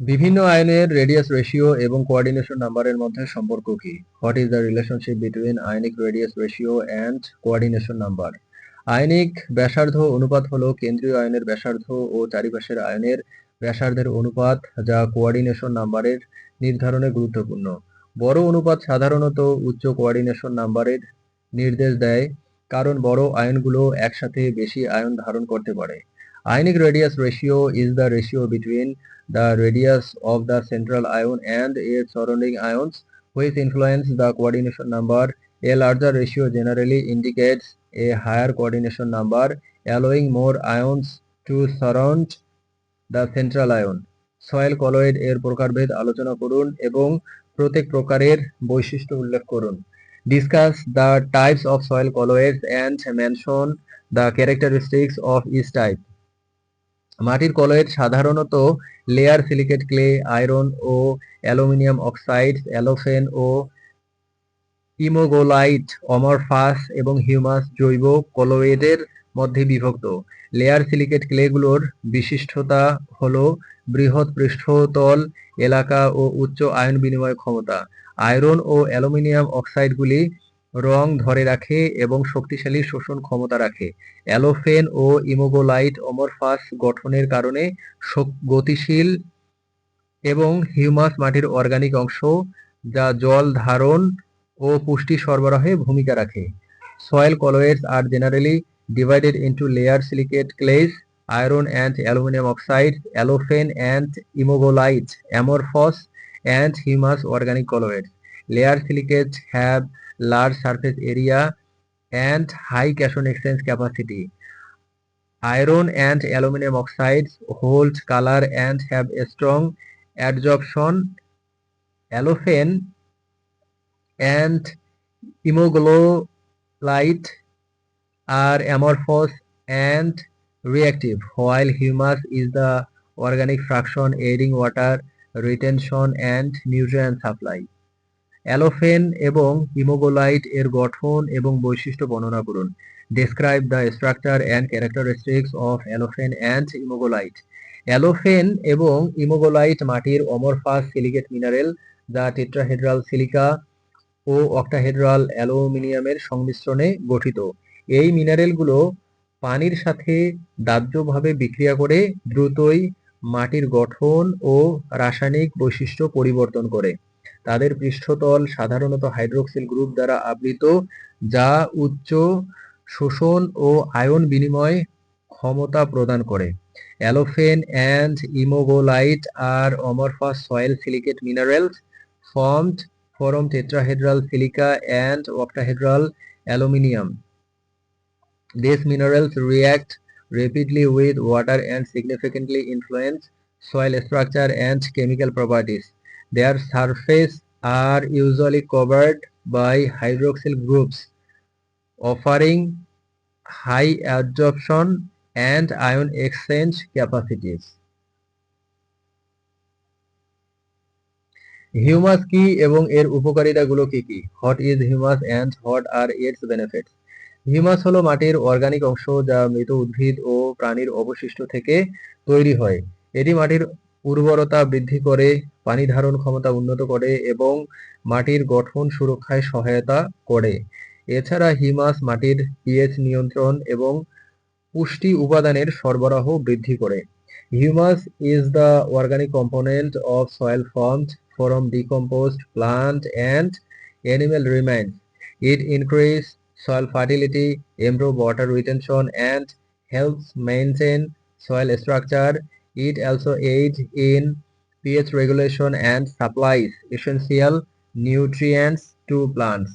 বিভিন্ন আয়নের radius ratio এবং কোঅর্ডিনেশন নাম্বারের মধ্যে সম্পর্ক কি? What is the relationship between ionic radius ratio and coordination number? Ionic ব্যাসার্ধ অনুপাত হলো কেন্দ্রীয় আয়নের ব্যাসার্ধ ও চারিপাশের আয়নের ব্যাসার্ধের অনুপাত, যা কোঅর্ডিনেশন নাম্বারের নির্ধারণে গুরুত্বপূর্ণ। বড় অনুপাত সাধারণত উচ্চ কোঅর্ডিনেশন নাম্বারের নির্দেশ দেয়, কারণ বড় আয়নগুলো একসাথে বেশি আয়ন ধারণ করতে পারে। Ionic radius ratio is the ratio between the radius of the central ion and its surrounding ions, which influence the coordination number. A larger ratio generally indicates a higher coordination number, allowing more ions to surround the central ion. Soil colloid এর প্রকারভেদ আলোচনা করুন এবং প্রত্যেক প্রকারের বৈশিষ্ট্য উল্লেখ করুন। Discuss the types of soil colloids and mention the characteristics of each type. মাটির কলয়েড সাধারণত লেয়ার সিলিকেট ক্লে, আয়রন ও অ্যালুমিনিয়াম অক্সাইড, অ্যালোফেন ও ইমোগোলাইট, অমরফাস এবং হিউমাস জৈব কলয়েডের মধ্যে বিভক্ত। লেয়ার সিলিকেট ক্লেগুলোর বিশিষ্টতা হল বৃহৎ পৃষ্ঠতল এলাকা ও উচ্চ আয়ন বিনিময় ক্ষমতা। আয়রন ও অ্যালুমিনিয়াম অক্সাইডগুলি রং ধরে রাখে এবং শক্তিশালী শোষণ ক্ষমতা রাখে। অ্যালোফেন ও ইমোগোলাইট অমরফাস গঠনের কারণে গতিশীল এবং হিউমাস মাটির অর্গানিক অংশ, যা জল ধারণ ও পুষ্টি সরবরাহে ভূমিকা রাখে। Soil colloids are generally divided into layer silicate clays, iron and aluminum oxides, allophane and immogolite, amorphous and humus organic colloids. Layer silicates have large surface area and high cation exchange capacity. Iron and aluminum oxides hold color and have a strong adsorption. Allophane and immogolite are amorphous and reactive, while humus is the organic fraction aiding water retention and nutrient supply. অ্যালোফেন এবং ইমোগোলাইট এর গঠন এবং বৈশিষ্ট্য বর্ণনা করুন। Describe the structure and characteristics of allophane and immogolite. অ্যালোফেন এবং ইমোগোলাইট মাটির অমরফাস silicate mineral, যা টেট্রাহেড্রাল সিলিকা ও অক্টাহেড্রাল অ্যালুমিনিয়ামের সংমিশ্রণে গঠিত। এই মিনারেলগুলো পানির সাথে দাহ্যভাবে বিক্রিয়া করে দ্রুতই মাটির গঠন ও রাসায়নিক বৈশিষ্ট্য পরিবর্তন করে। তাদের পৃষ্ঠতল সাধারণত হাইড্রোক্সিল গ্রুপ দ্বারা আবৃত, যা উচ্চ শোষণ ও আয়ন বিনিময় ক্ষমতা প্রদান করে। অ্যালোফেন and immogolite are amorphous soil silicate minerals formed from tetrahedral silica and octahedral aluminium. These minerals react rapidly with water and significantly influence soil structure and chemical properties. Their surface are usually covered by hydroxyl groups, offering high adsorption and ion exchange capacities. Humus কি এবং এর উপকারিতাগুলো কি কি? What is humus and what are it's benefits? Humus হলো মাটির organic অংশ, যা মৃত উদ্ভিদ ও প্রাণীর অবশিষ্ট থেকে তৈরি হয়। এটি মাটির উর্বরতা বৃদ্ধি করে, পানি ধারণ ক্ষমতা উন্নত করে এবং মাটির গঠন সুরক্ষায় সহায়তা করে। এছাড়া হিউমাস মাটির পিএইচ নিয়ন্ত্রণ এবং পুষ্টি উপাদানের সরবরাহ বৃদ্ধি করে। Humus is the organic component of soil formed from decomposed plant and animal remains. It increases soil fertility, improves water retention, and helps maintain soil structure. It also aids in pH regulation and supplies essential nutrients to plants.